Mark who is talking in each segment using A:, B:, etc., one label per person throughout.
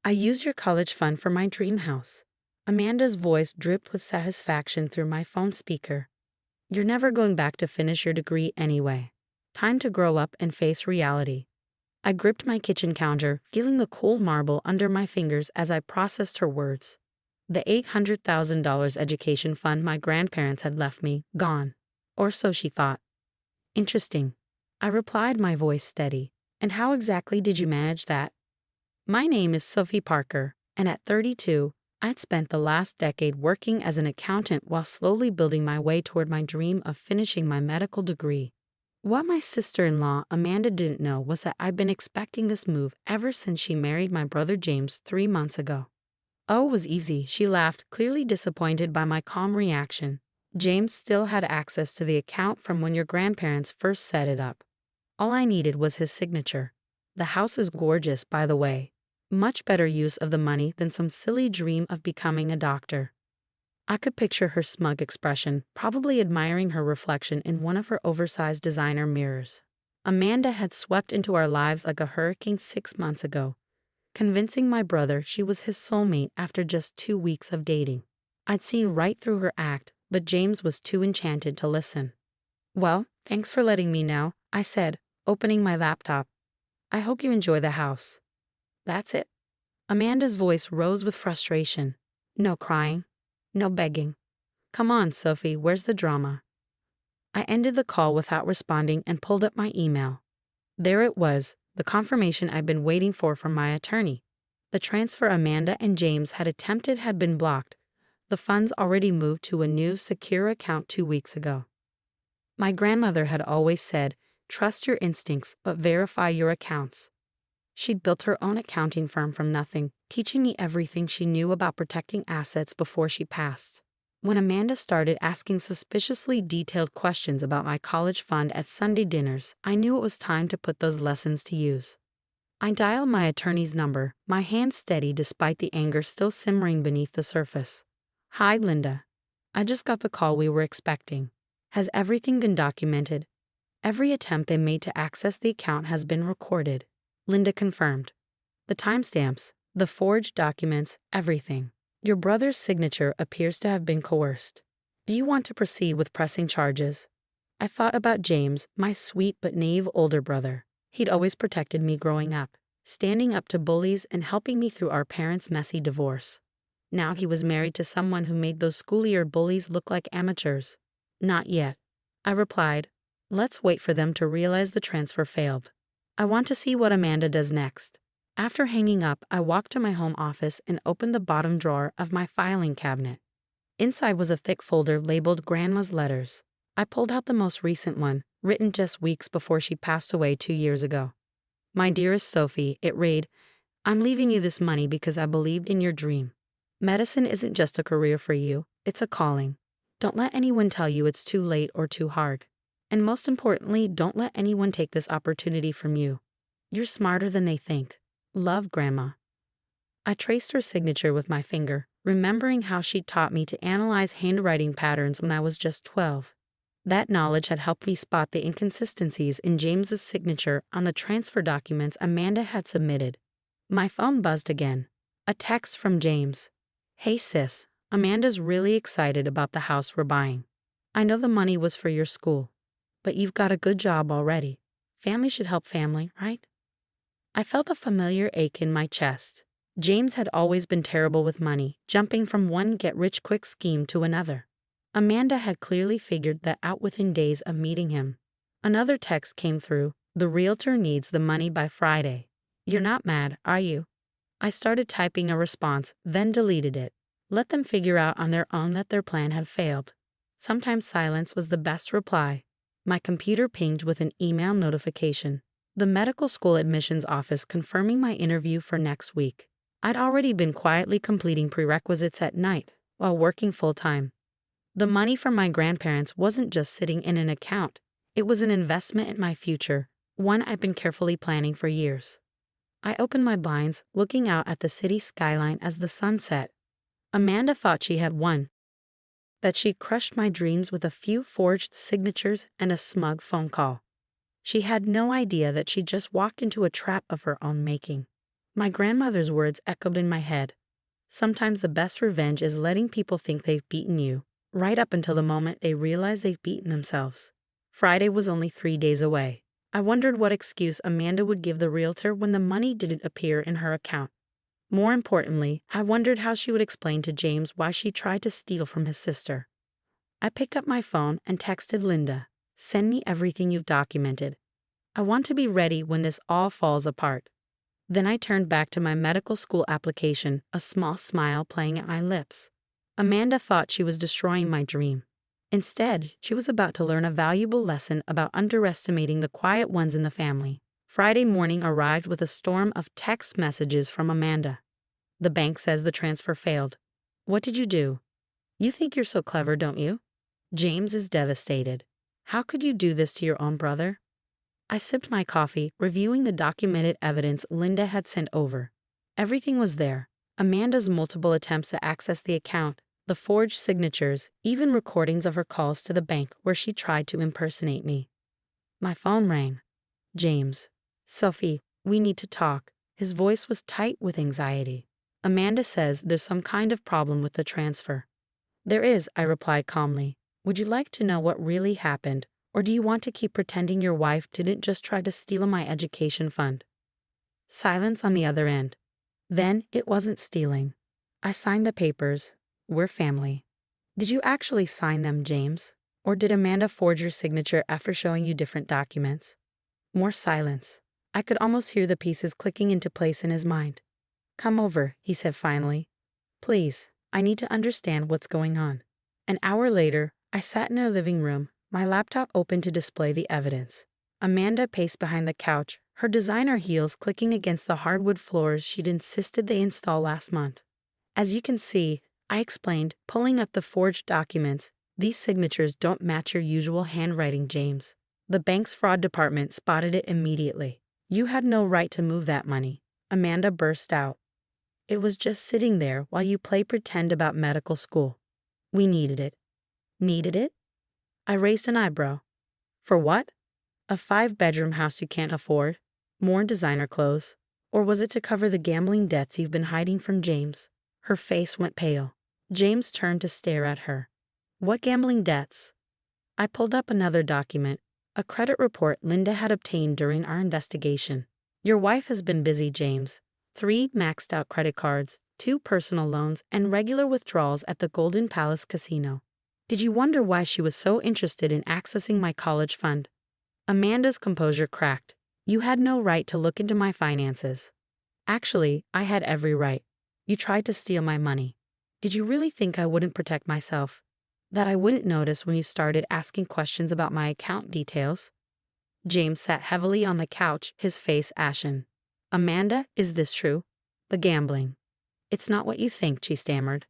A: I used your college fund for my dream house. Amanda's voice dripped with satisfaction through my phone speaker. You're never going back to finish your degree anyway. Time to grow up and face reality. I gripped my kitchen counter, feeling the cold marble under my fingers as I processed her words. The $800,000 education fund my grandparents had left me, gone. Or so she thought. Interesting. I replied, my voice steady. And how exactly did you manage that? My name is Sophie Parker, and at 32, I'd spent the last decade working as an accountant while slowly building my way toward my dream of finishing my medical degree. What my sister-in-law Amanda didn't know was that I'd been expecting this move ever since she married my brother James 3 months ago. Oh, it was easy, she laughed, clearly disappointed by my calm reaction. James still had access to the account from when your grandparents first set it up. All I needed was his signature. The house is gorgeous, by the way. Much better use of the money than some silly dream of becoming a doctor. I could picture her smug expression, probably admiring her reflection in one of her oversized designer mirrors. Amanda had swept into our lives like a hurricane 6 months ago, convincing my brother she was his soulmate after just 2 weeks of dating. I'd seen right through her act, but James was too enchanted to listen. Well, thanks for letting me know, I said, opening my laptop. I hope you enjoy the house. That's it. Amanda's voice rose with frustration. No crying. No begging. Come on, Sophie, where's the drama? I ended the call without responding and pulled up my email. There it was, the confirmation I'd been waiting for from my attorney. The transfer Amanda and James had attempted had been blocked. The funds already moved to a new, secure account 2 weeks ago. My grandmother had always said, trust your instincts, but verify your accounts. She'd built her own accounting firm from nothing, teaching me everything she knew about protecting assets before she passed. When Amanda started asking suspiciously detailed questions about my college fund at Sunday dinners, I knew it was time to put those lessons to use. I dialed my attorney's number, my hands steady despite the anger still simmering beneath the surface. Hi, Linda. I just got the call we were expecting. Has everything been documented? Every attempt they made to access the account has been recorded. Linda confirmed. The timestamps, the forged documents, everything. Your brother's signature appears to have been coerced. Do you want to proceed with pressing charges? I thought about James, my sweet but naive older brother. He'd always protected me growing up, standing up to bullies and helping me through our parents' messy divorce. Now he was married to someone who made those schoolyard bullies look like amateurs. Not yet. I replied, let's wait for them to realize the transfer failed. I want to see what Amanda does next. After hanging up, I walked to my home office and opened the bottom drawer of my filing cabinet. Inside was a thick folder labeled Grandma's Letters. I pulled out the most recent one, written just weeks before she passed away 2 years ago. My dearest Sophie, it read, I'm leaving you this money because I believed in your dream. Medicine isn't just a career for you, it's a calling. Don't let anyone tell you it's too late or too hard. And most importantly, don't let anyone take this opportunity from you. You're smarter than they think. Love, Grandma. I traced her signature with my finger, remembering how she'd taught me to analyze handwriting patterns when I was just 12. That knowledge had helped me spot the inconsistencies in James's signature on the transfer documents Amanda had submitted. My phone buzzed again. A text from James. Hey sis, Amanda's really excited about the house we're buying. I know the money was for your school, but you've got a good job already. Family should help family, right? I felt a familiar ache in my chest. James had always been terrible with money, jumping from one get-rich-quick scheme to another. Amanda had clearly figured that out within days of meeting him. Another text came through. The realtor needs the money by Friday. You're not mad, are you? I started typing a response, then deleted it. Let them figure out on their own that their plan had failed. Sometimes silence was the best reply. My computer pinged with an email notification. The medical school admissions office confirming my interview for next week. I'd already been quietly completing prerequisites at night while working full-time. The money from my grandparents wasn't just sitting in an account. It was an investment in my future, one I've been carefully planning for years. I opened my blinds, looking out at the city skyline as the sun set. Amanda thought she had won. That she'd crushed my dreams with a few forged signatures and a smug phone call. She had no idea that she'd just walked into a trap of her own making. My grandmother's words echoed in my head. Sometimes the best revenge is letting people think they've beaten you, right up until the moment they realize they've beaten themselves. Friday was only 3 days away. I wondered what excuse Amanda would give the realtor when the money didn't appear in her account. More importantly, I wondered how she would explain to James why she tried to steal from his sister. I picked up my phone and texted Linda, "Send me everything you've documented. I want to be ready when this all falls apart." Then I turned back to my medical school application, a small smile playing at my lips. Amanda thought she was destroying my dream. Instead, she was about to learn a valuable lesson about underestimating the quiet ones in the family. Friday morning arrived with a storm of text messages from Amanda. "The bank says the transfer failed. What did you do? You think you're so clever, don't you? James is devastated. How could you do this to your own brother?" I sipped my coffee, reviewing the documented evidence Linda had sent over. Everything was there. Amanda's multiple attempts to access the account, the forged signatures, even recordings of her calls to the bank where she tried to impersonate me. My phone rang. "James. Sophie, we need to talk." His voice was tight with anxiety. "Amanda says there's some kind of problem with the transfer." "There is," I replied calmly. "Would you like to know what really happened? Or do you want to keep pretending your wife didn't just try to steal my education fund?" Silence on the other end. "Then it wasn't stealing. I signed the papers. We're family." "Did you actually sign them, James? Or did Amanda forge your signature after showing you different documents?" More silence. I could almost hear the pieces clicking into place in his mind. "Come over," he said finally. "Please, I need to understand what's going on." An hour later, I sat in a living room, my laptop open to display the evidence. Amanda paced behind the couch, her designer heels clicking against the hardwood floors she'd insisted they install last month. "As you can see," I explained, pulling up the forged documents, "these signatures don't match your usual handwriting, James. The bank's fraud department spotted it immediately. You had no right to move that money." Amanda burst out. "It was just sitting there while you play pretend about medical school. We needed it." "Needed it?" I raised an eyebrow. "For what? A 5-bedroom house you can't afford? More designer clothes? Or was it to cover the gambling debts you've been hiding from James?" Her face went pale. James turned to stare at her. "What gambling debts?" I pulled up another document, a credit report Linda had obtained during our investigation. "Your wife has been busy, James. 3 maxed-out credit cards, 2 personal loans, and regular withdrawals at the Golden Palace Casino. Did you wonder why she was so interested in accessing my college fund?" Amanda's composure cracked. "You had no right to look into my finances." "Actually, I had every right. You tried to steal my money. Did you really think I wouldn't protect myself? That I wouldn't notice when you started asking questions about my account details?" James sat heavily on the couch, his face ashen. "Amanda, is this true? The gambling." "It's not what you think," she stammered.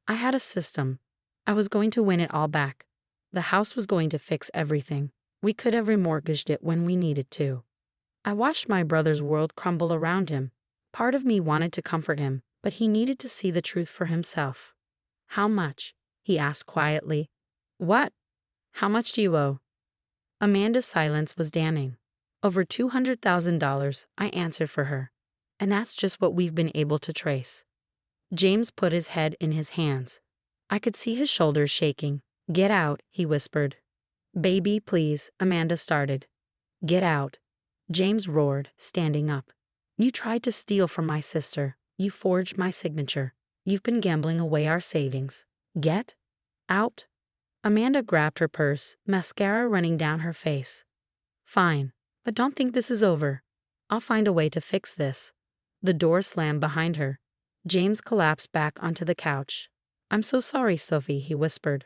A: "I had a system. I was going to win it all back. The house was going to fix everything. We could have remortgaged it when we needed to." I watched my brother's world crumble around him. Part of me wanted to comfort him, but he needed to see the truth for himself. "How much?" he asked quietly. "What? How much do you owe?" Amanda's silence was damning. "Over $200,000, I answered for her. And that's just what we've been able to trace." James put his head in his hands. I could see his shoulders shaking. "Get out," he whispered. "Baby, please," Amanda started. "Get out," James roared, standing up. "You tried to steal from my sister. You forged my signature. You've been gambling away our savings. Get out." Amanda grabbed her purse, mascara running down her face. "Fine, but don't think this is over. I'll find a way to fix this." The door slammed behind her. James collapsed back onto the couch. "I'm so sorry, Sophie," he whispered.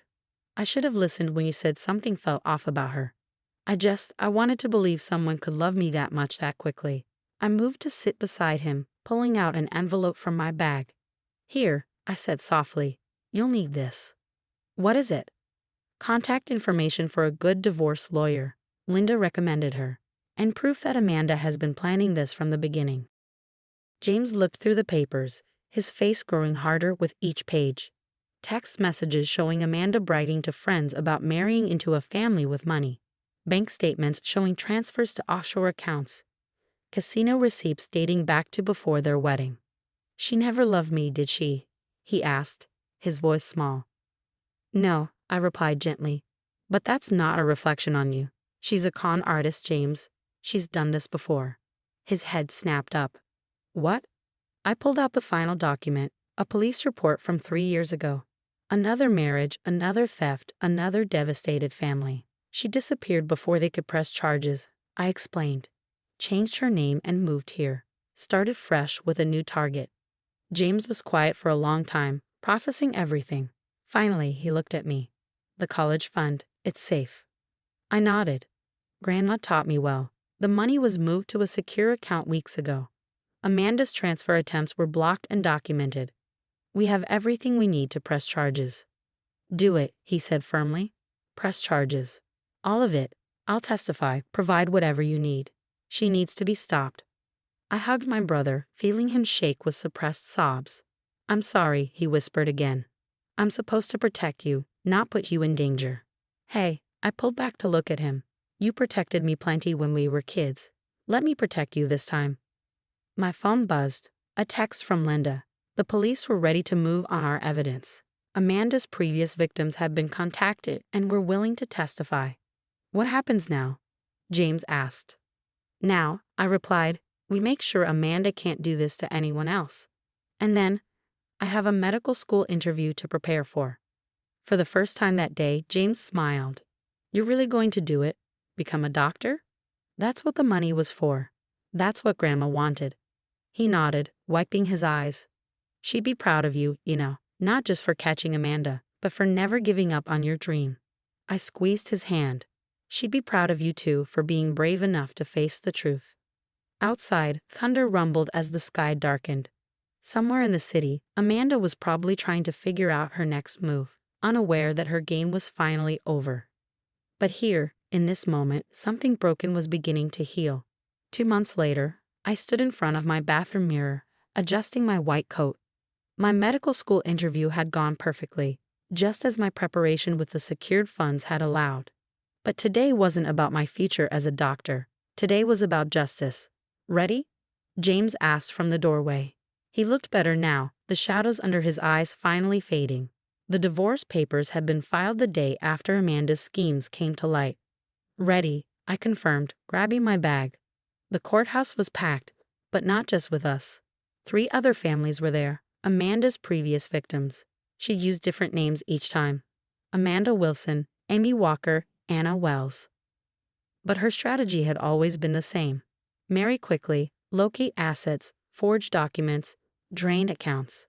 A: "I should have listened when you said something felt off about her. I wanted to believe someone could love me that much that quickly." I moved to sit beside him, pulling out an envelope from my bag. "Here," I said softly. "You'll need this." "What is it?" "Contact information for a good divorce lawyer," Linda recommended her, "and proof that Amanda has been planning this from the beginning." James looked through the papers, his face growing harder with each page. Text messages showing Amanda bragging to friends about marrying into a family with money. Bank statements showing transfers to offshore accounts. casino receipts dating back to before their wedding. She never loved me, did she? He asked, his voice small. No, I replied gently. But that's not a reflection on you. She's a con artist, James. She's done this before. His head snapped up. What? I pulled out the final document, a police report from 3 years ago. Another marriage, another theft, another devastated family. She disappeared before they could press charges, I explained. Changed her name and moved here. Started fresh with a new target. James was quiet for a long time, processing everything. Finally, he looked at me. The college fund, it's safe. I nodded. Grandma taught me well. The money was moved to a secure account weeks ago. Amanda's transfer attempts were blocked and documented. We have everything we need to press charges. Do it, he said firmly. Press charges. All of it. I'll testify, provide whatever you need. She needs to be stopped. I hugged my brother, feeling him shake with suppressed sobs. I'm sorry, he whispered again. I'm supposed to protect you, not put you in danger. Hey, I pulled back to look at him. You protected me plenty when we were kids. Let me protect you this time. My phone buzzed. A text from Linda. The police were ready to move on our evidence. Amanda's previous victims had been contacted and were willing to testify. What happens now? James asked. Now, I replied, we make sure Amanda can't do this to anyone else. And then, I have a medical school interview to prepare for. For the first time that day, James smiled. You're really going to do it? Become a doctor? That's what the money was for. That's what Grandma wanted. He nodded, wiping his eyes. She'd be proud of you, not just for catching Amanda, but for never giving up on your dream. I squeezed his hand. She'd be proud of you too for being brave enough to face the truth. Outside, thunder rumbled as the sky darkened. Somewhere in the city, Amanda was probably trying to figure out her next move, unaware that her game was finally over. But here, in this moment, something broken was beginning to heal. 2 months later, I stood in front of my bathroom mirror, adjusting my white coat. My medical school interview had gone perfectly, just as my preparation with the secured funds had allowed. But today wasn't about my future as a doctor. Today was about justice. Ready? James asked from the doorway. He looked better now, the shadows under his eyes finally fading. The divorce papers had been filed the day after Amanda's schemes came to light. Ready, I confirmed, grabbing my bag. The courthouse was packed, but not just with us. 3 other families were there, Amanda's previous victims. She used different names each time. Amanda Wilson, Amy Walker, Anna Wells. But her strategy had always been the same. Marry quickly, locate assets, forge documents, drain accounts.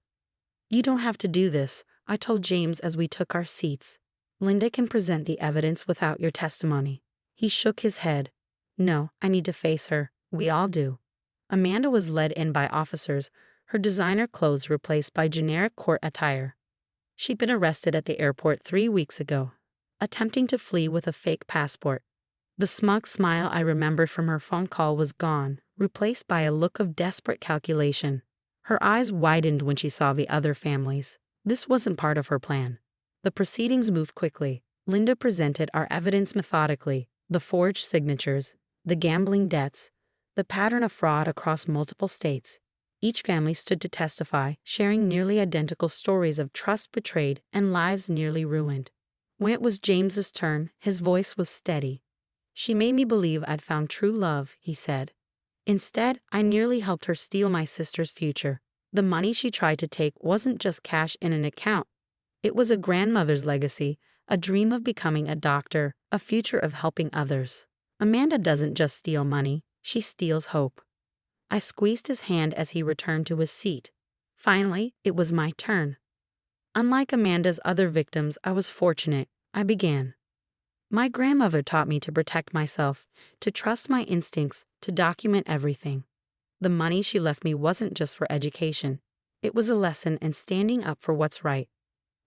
A: You don't have to do this, I told James as we took our seats. Linda can present the evidence without your testimony. He shook his head. No, I need to face her. We all do. Amanda was led in by officers, her designer clothes replaced by generic court attire. She'd been arrested at the airport 3 weeks ago, attempting to flee with a fake passport. The smug smile I remembered from her phone call was gone, replaced by a look of desperate calculation. Her eyes widened when she saw the other families. This wasn't part of her plan. The proceedings moved quickly. Linda presented our evidence methodically, the forged signatures, the gambling debts, the pattern of fraud across multiple states. Each family stood to testify, sharing nearly identical stories of trust betrayed and lives nearly ruined. When it was James's turn, his voice was steady. She made me believe I'd found true love, he said. Instead, I nearly helped her steal my sister's future. The money she tried to take wasn't just cash in an account. It was a grandmother's legacy, a dream of becoming a doctor, a future of helping others. Amanda doesn't just steal money, she steals hope. I squeezed his hand as he returned to his seat. Finally, it was my turn. Unlike Amanda's other victims, I was fortunate. I began. My grandmother taught me to protect myself, to trust my instincts, to document everything. The money she left me wasn't just for education. It was a lesson in standing up for what's right.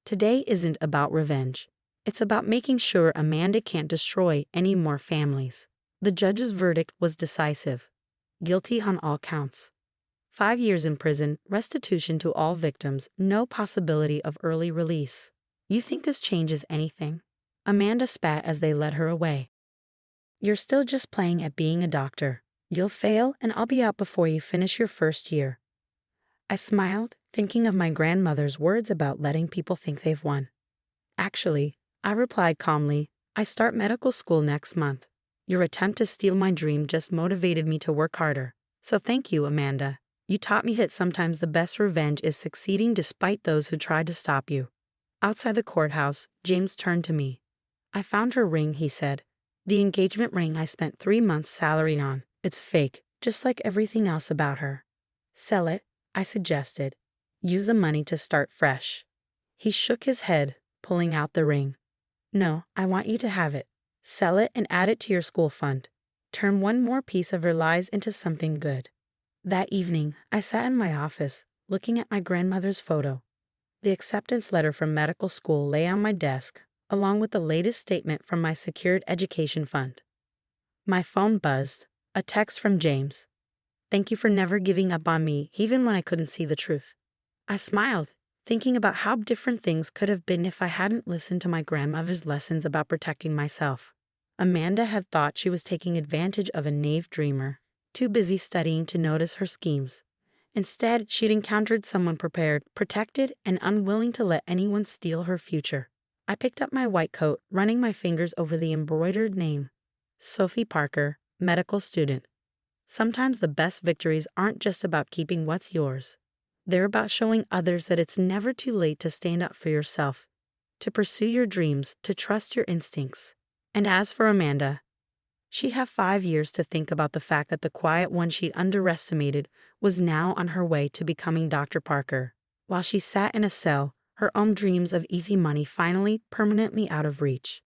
A: Today isn't about revenge. It's about making sure Amanda can't destroy any more families. The judge's verdict was decisive. Guilty on all counts. 5 years in prison, restitution to all victims, no possibility of early release. You think this changes anything? Amanda spat as they led her away. You're still just playing at being a doctor. You'll fail and I'll be out before you finish your first year. I smiled, thinking of my grandmother's words about letting people think they've won. Actually, I replied calmly, I start medical school next month. Your attempt to steal my dream just motivated me to work harder. So thank you, Amanda. You taught me that sometimes the best revenge is succeeding despite those who tried to stop you. Outside the courthouse, James turned to me. I found her ring, he said. The engagement ring I spent 3 months' salary on. It's fake, just like everything else about her. Sell it, I suggested. Use the money to start fresh. He shook his head, pulling out the ring. No, I want you to have it. Sell it and add it to your school fund. Turn one more piece of her lies into something good. That evening, I sat in my office, looking at my grandmother's photo. The acceptance letter from medical school lay on my desk, along with the latest statement from my secured education fund. My phone buzzed, a text from James. Thank you for never giving up on me, even when I couldn't see the truth. I smiled, thinking about how different things could have been if I hadn't listened to my grandmother's lessons about protecting myself. Amanda had thought she was taking advantage of a naive dreamer, too busy studying to notice her schemes. Instead, she'd encountered someone prepared, protected, and unwilling to let anyone steal her future. I picked up my white coat, running my fingers over the embroidered name. Sophie Parker, medical student. Sometimes the best victories aren't just about keeping what's yours. They're about showing others that it's never too late to stand up for yourself, to pursue your dreams, to trust your instincts. And as for Amanda, she'd have 5 years to think about the fact that the quiet one she'd underestimated was now on her way to becoming Dr. Parker, while she sat in a cell, her own dreams of easy money finally permanently out of reach.